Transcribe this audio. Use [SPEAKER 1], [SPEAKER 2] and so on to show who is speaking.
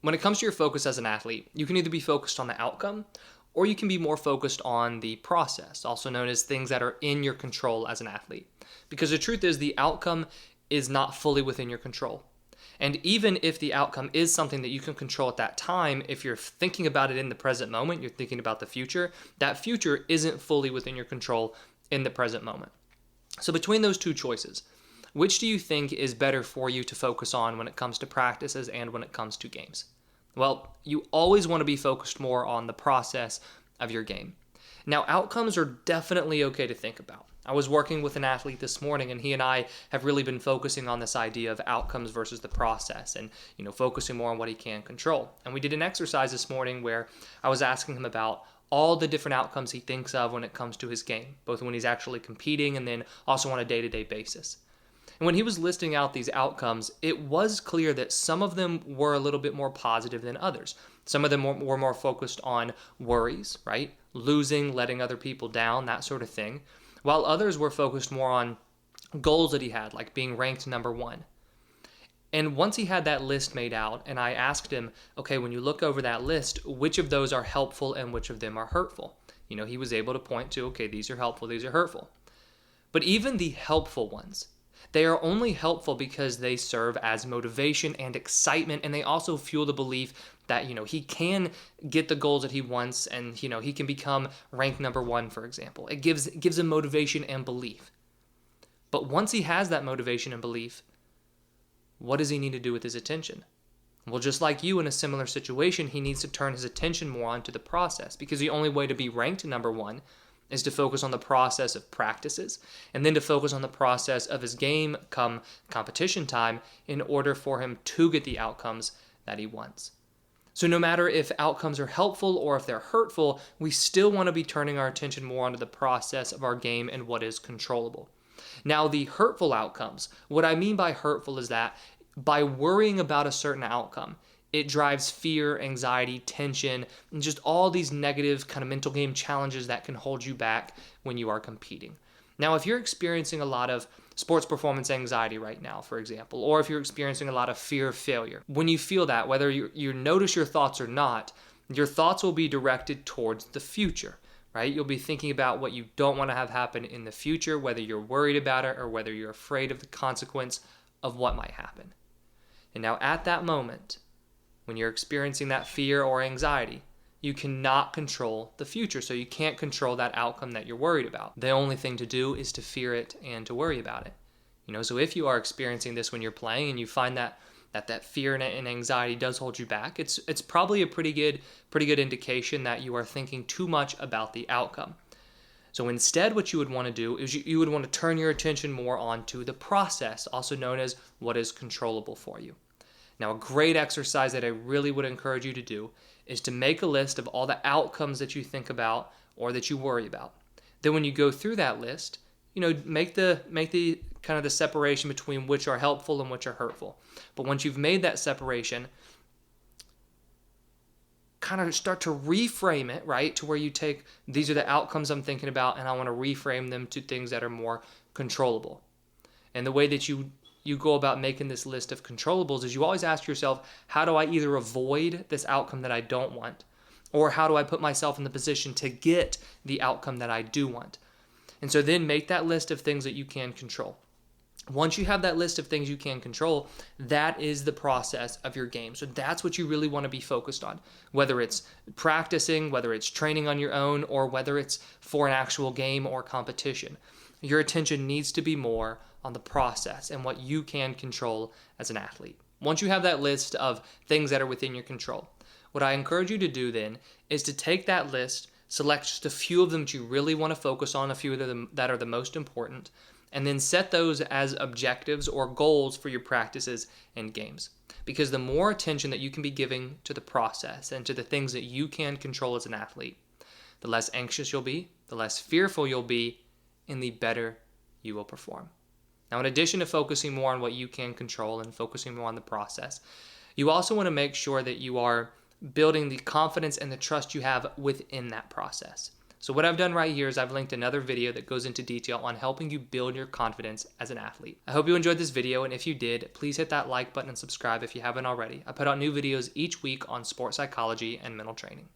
[SPEAKER 1] When it comes to your focus as an athlete, you can either be focused on the outcome or you can be more focused on the process, also known as things that are in your control as an athlete. Because the truth is, the outcome is not fully within your control. And even if the outcome is something that you can control at that time, if you're thinking about it in the present moment, you're thinking about the future, that future isn't fully within your control in the present moment. So between those two choices, which do you think is better for you to focus on when it comes to practices and when it comes to games? Well, you always want to be focused more on the process of your game. Now, outcomes are definitely okay to think about. I was working with an athlete this morning and he and I have really been focusing on this idea of outcomes versus the process and, focusing more on what he can control. And we did an exercise this morning where I was asking him about all the different outcomes he thinks of when it comes to his game, both when he's actually competing and then also on a day-to-day basis. And when he was listing out these outcomes, it was clear that some of them were a little bit more positive than others. Some of them were more focused on worries, right? Losing, letting other people down, that sort of thing. While others were focused more on goals that he had, like being ranked number one. And once he had that list made out, and I asked him, okay, when you look over that list, which of those are helpful and which of them are hurtful? He was able to point to, okay, these are helpful, these are hurtful. But even the helpful ones, they are only helpful because they serve as motivation and excitement, and they also fuel the belief that, he can get the goals that he wants and, he can become ranked number one, for example. It gives him motivation and belief. But once he has that motivation and belief, what does he need to do with his attention? Well, just like you in a similar situation, he needs to turn his attention more onto the process because the only way to be ranked number one is to focus on the process of practices and then to focus on the process of his game come competition time in order for him to get the outcomes that he wants. So no matter if outcomes are helpful or if they're hurtful, we still want to be turning our attention more onto the process of our game and what is controllable. Now, the hurtful outcomes, what I mean by hurtful is that by worrying about a certain outcome, it drives fear, anxiety, tension, and just all these negative kind of mental game challenges that can hold you back when you are competing. Now, if you're experiencing a lot of sports performance anxiety right now, for example, or if you're experiencing a lot of fear of failure, when you feel that, whether you notice your thoughts or not, your thoughts will be directed towards the future, right? You'll be thinking about what you don't want to have happen in the future, whether you're worried about it or whether you're afraid of the consequence of what might happen. And now at that moment, when you're experiencing that fear or anxiety, you cannot control the future, so you can't control that outcome that you're worried about. The only thing to do is to fear it and to worry about it. So if you are experiencing this when you're playing and you find that fear and anxiety does hold you back, it's probably a pretty good indication that you are thinking too much about the outcome. So instead, what you would want to do is you would want to turn your attention more onto the process, also known as what is controllable for you. Now, a great exercise that I really would encourage you to do is to make a list of all the outcomes that you think about or that you worry about. Then when you go through that list, make the kind of the separation between which are helpful and which are hurtful. But once you've made that separation, kind of start to reframe it, right? To where you take, these are the outcomes I'm thinking about, and I want to reframe them to things that are more controllable. And the way that you go about making this list of controllables is you always ask yourself, how do I either avoid this outcome that I don't want, or how do I put myself in the position to get the outcome that I do want? And so then make that list of things that you can control. Once you have that list of things you can control, that is the process of your game. So that's what you really want to be focused on, whether it's practicing, whether it's training on your own, or whether it's for an actual game or competition. Your attention needs to be more on the process and what you can control as an athlete. Once you have that list of things that are within your control, what I encourage you to do then is to take that list, select just a few of them that you really want to focus on, a few of them that are the most important, and then set those as objectives or goals for your practices and games. Because the more attention that you can be giving to the process and to the things that you can control as an athlete, the less anxious you'll be, the less fearful you'll be, and the better you will perform. Now, in addition to focusing more on what you can control and focusing more on the process, you also want to make sure that you are building the confidence and the trust you have within that process. So what I've done right here is I've linked another video that goes into detail on helping you build your confidence as an athlete. I hope you enjoyed this video, and if you did, please hit that like button and subscribe if you haven't already. I put out new videos each week on sports psychology and mental training.